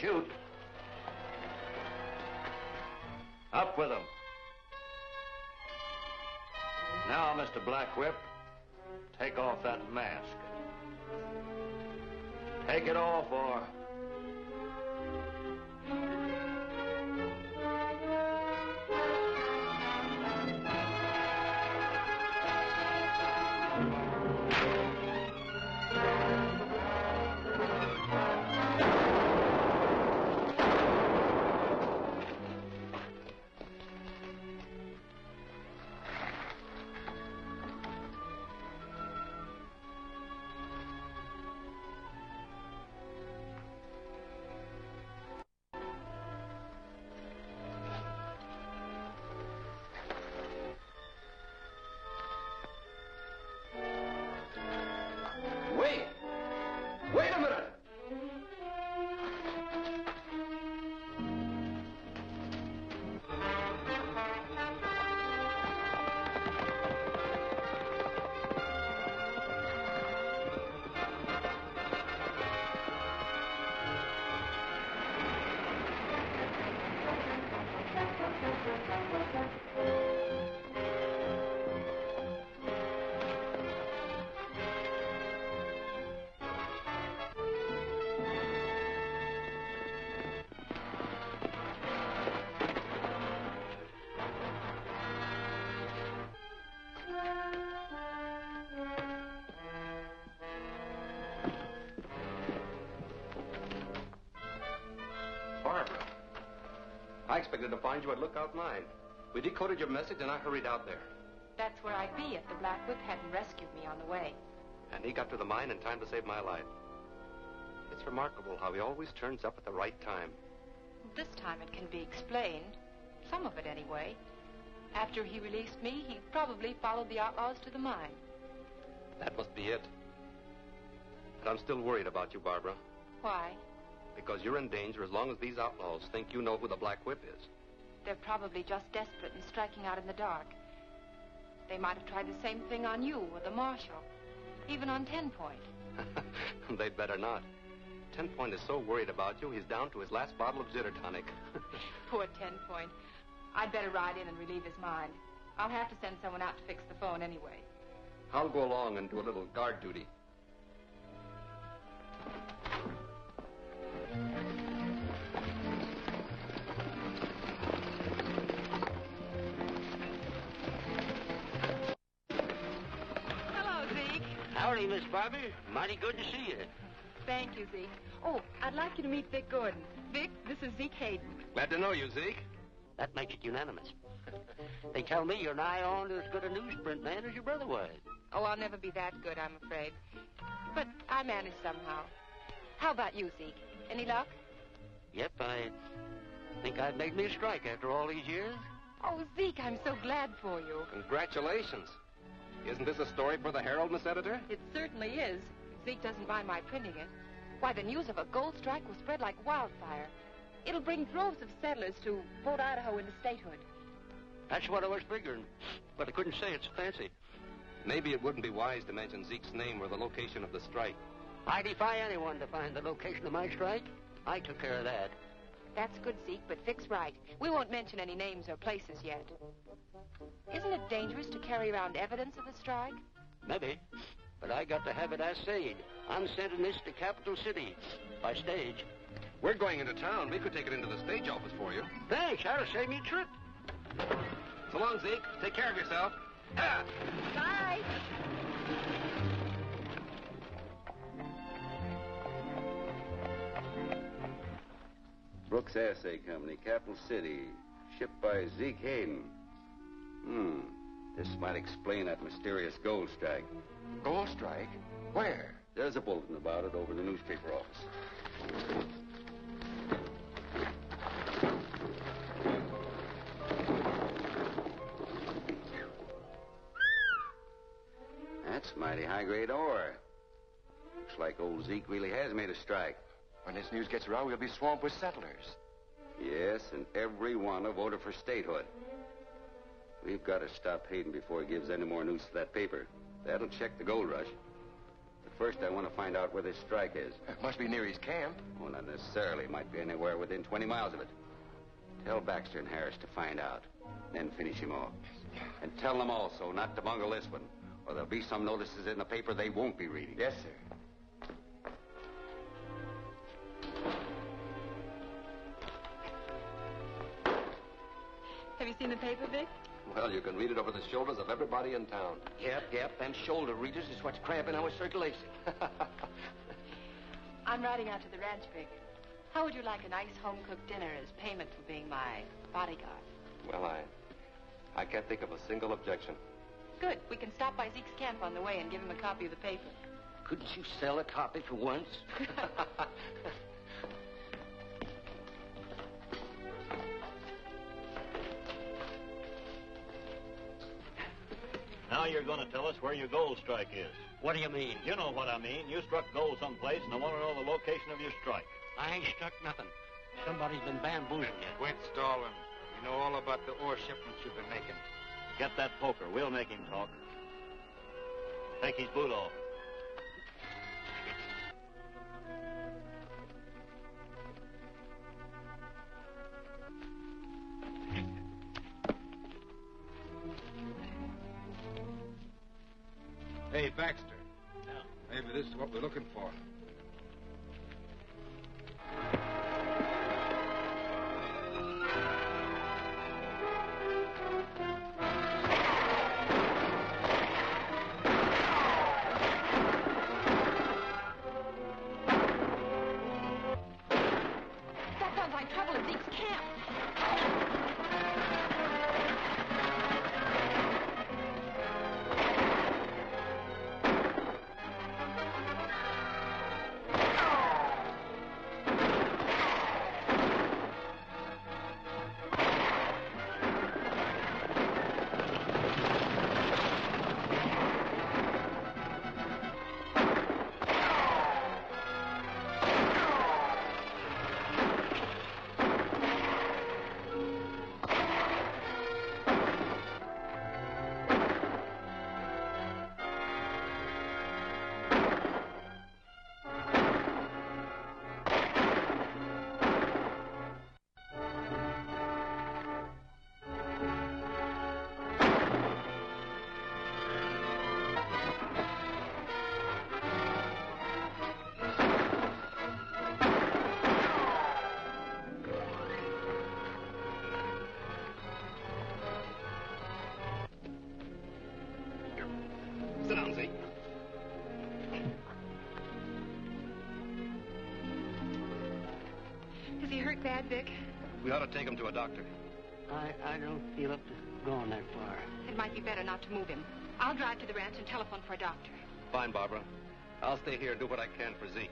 shoot. Up with him. Now, Mr. Black Whip, take off that mask. Take it off, or... Wait a minute! Barbara, I expected to find you at Lookout 9. We decoded your message and I hurried out there. That's where I'd be if the Black Whip hadn't rescued me on the way. And he got to the mine in time to save my life. It's remarkable how he always turns up at the right time. This time it can be explained. Some of it, anyway. After he released me, he probably followed the outlaws to the mine. That must be it. But I'm still worried about you, Barbara. Why? Because you're in danger as long as these outlaws think you know who the Black Whip is. They're probably just desperate and striking out in the dark. They might have tried the same thing on you or the marshal. Even on 10 Point. They'd better not. 10 Point is so worried about you, he's down to his last bottle of zitter tonic. Poor 10 Point. I'd better ride in and relieve his mind. I'll have to send someone out to fix the phone anyway. I'll go along and do a little guard duty. Hello, Zeke. Howdy, Miss Barbie. Mighty good to see you. Thank you, Zeke. Oh, I'd like you to meet Vic Gordon. Vic, this is Zeke Hayden. Glad to know you, Zeke. That makes it unanimous. They tell me you're nigh on to as good a newsprint man as your brother was. Oh, I'll never be that good, I'm afraid. But I manage somehow. How about you, Zeke? Any luck? Yep, I think I've made me a strike after all these years. Oh, Zeke, I'm so glad for you. Congratulations. Isn't this a story for the Herald, Miss Editor? It certainly is. If Zeke doesn't mind my printing it. Why, the news of a gold strike will spread like wildfire. It'll bring droves of settlers to vote Idaho into statehood. That's what I was figuring, but I couldn't say it's fancy. Maybe it wouldn't be wise to mention Zeke's name or the location of the strike. I defy anyone to find the location of my strike. I took care of that. That's good, Zeke, but Vic's right. We won't mention any names or places yet. Isn't it dangerous to carry around evidence of the strike? Maybe, but I got to have it assayed. I'm sending this to Capital City by stage. We're going into town. We could take it into the stage office for you. Thanks, that'll save me a trip. So long, Zeke. Take care of yourself. Ah! Bye. Brooks Assay Company, Capital City. Shipped by Zeke Hayden. This might explain that mysterious gold strike. Gold strike? Where? There's a bulletin about it over in the newspaper office. That's mighty high-grade ore. Looks like old Zeke really has made a strike. When this news gets around, we'll be swamped with settlers. Yes, and every one have voted for statehood. We've got to stop Hayden before he gives any more news to that paper. That'll check the gold rush. But first I want to find out where this strike is. It must be near his camp. Well, not necessarily. Might be anywhere within 20 miles of it. Tell Baxter and Harris to find out. Then finish him off. And tell them also not to bungle this one, or there'll be some notices in the paper they won't be reading. Yes, sir. Have you seen the paper, Vic? Well, you can read it over the shoulders of everybody in town. Yep. Them shoulder readers is what's cramping our circulation. I'm riding out to the ranch, Vic. How would you like a nice home-cooked dinner as payment for being my bodyguard? Well, I can't think of a single objection. Good. We can stop by Zeke's camp on the way and give him a copy of the paper. Couldn't you sell a copy for once? Now you're going to tell us where your gold strike is. What do you mean? You know what I mean. You struck gold someplace, and I want to know the location of your strike. I ain't struck nothing. Somebody's been bamboozling you. Quit stalling. We know all about the ore shipments you've been making. Get that poker. We'll make him talk. Take his boot off. Hey, Baxter. Yeah. Maybe this is what we're looking for. That sounds like trouble at Zeke's camp. Sit down, Zeke. Is he hurt bad, Vic? We ought to take him to a doctor. I don't feel up to going that far. It might be better not to move him. I'll drive to the ranch and telephone for a doctor. Fine, Barbara. I'll stay here and do what I can for Zeke.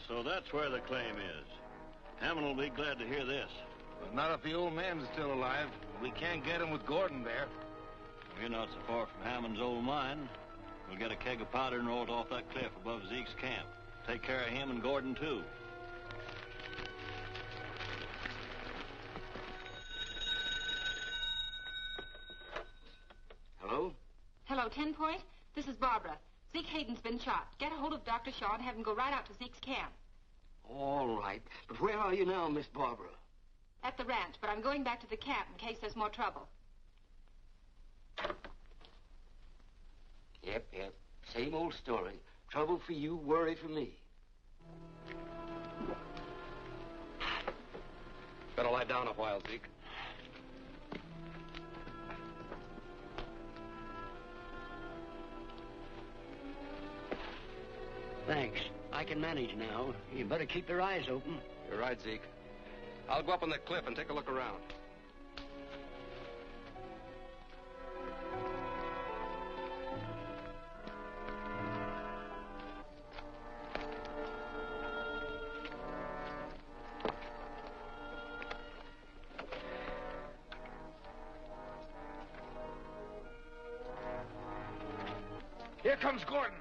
So that's where the claim is. Hammond will be glad to hear this. But not if the old man's still alive. We can't get him with Gordon there. We're not so far from Hammond's old mine. We'll get a keg of powder and roll it off that cliff above Zeke's camp. Take care of him and Gordon, too. Hello? Hello, 10 Point. This is Barbara. Zeke Hayden's been shot. Get a hold of Dr. Shaw and have him go right out to Zeke's camp. All right. But where are you now, Miss Barbara? At the ranch, but I'm going back to the camp in case there's more trouble. Yep. Same old story. Trouble for you, worry for me. Better lie down a while, Zeke. Thanks. I can manage now. You better keep your eyes open. You're right, Zeke. I'll go up on the cliff and take a look around. Here comes Gordon.